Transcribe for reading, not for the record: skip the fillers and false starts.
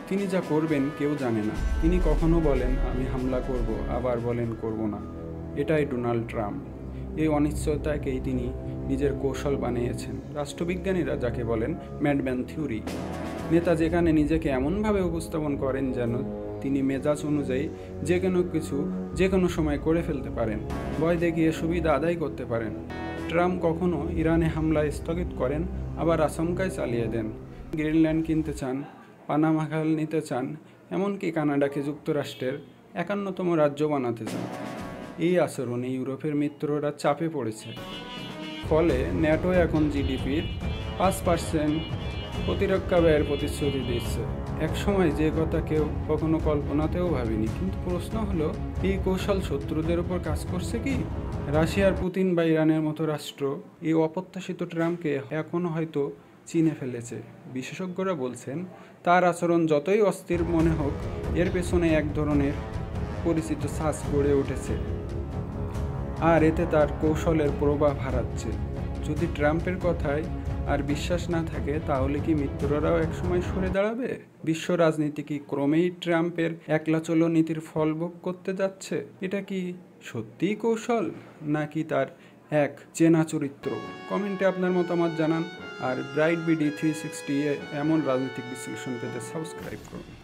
তিনি যা করবেন কেউ জানে না। তিনি কখনো বলেন আমি হামলা করব, আবার বলেন করব না। এটাই ডোনাল্ড ট্রাম্প। এই অনিশ্চয়তাকেই তিনি নিজের কৌশল বানিয়েছেন। রাষ্ট্রবিজ্ঞানীরা যাকে বলেন ম্যাডম্যান থিওরি। নেতা যেখানে নিজেকে এমনভাবে উপস্থাপন করেন যেন তিনি মেজাজ অনুযায়ী যে কোনো কিছু যে কোনো সময় করে ফেলতে পারেন, ভয় দেখিয়ে সুবিধা আদায় করতে পারেন। ট্রাম্প কখনো ইরানে হামলা স্থগিত করেন, আবার আচমকাই চালিয়ে দেন। গ্রিনল্যান্ড কিনতে চান, পানামা খাল নিতে চান, এমনকি কানাডাকে যুক্তরাষ্ট্রের ৫১তম রাজ্য বানাতে চান। এই আচরণে ইউরোপের মিত্ররা চাপে পড়েছে। ফলে ন্যাটো এখন জিডিপির ৫% প্রতিরক্ষা ব্যয়ের প্রতিশ্রুতি দিচ্ছে। একসময় যে কথা কেউ কখনো কল্পনাতেও ভাবেনি। কিন্তু প্রশ্ন হলো, এই কৌশল শত্রুদের উপর কাজ করছে কি? রাশিয়ার পুতিন বা ইরানের মতো রাষ্ট্র এই অপ্রত্যাশিত ট্রাম্পকে এখন হয়তো চিনে ফেলেছে। বিশেষজ্ঞরা বলছেন, তার আচরণ যতই অস্থির মনে হোক, এর পেছনে এক ধরনের পরিচিত ছাঁচ গড়ে উঠেছে, আর এতে তার কৌশলের প্রভাব হারাচ্ছে। যদি ট্রাম্পের কথায় আর বিশ্বাস না থাকে, তাহলে কি মিত্ররাও একসময় সরে দাঁড়াবে? বিশ্ব রাজনীতি কি ক্রমেই ট্রাম্পের একলা চলো নীতির ফল ভোগ করতে যাচ্ছে? এটা কি সত্যিই কৌশল, নাকি তার এক চেনা চরিত্র? কমেন্টে আপনার মতামত জানান। আর ব্রাইট বিডি 360 এমন রাজনৈতিক বিশ্লেষণ পেতে সাবস্ক্রাইব করুন।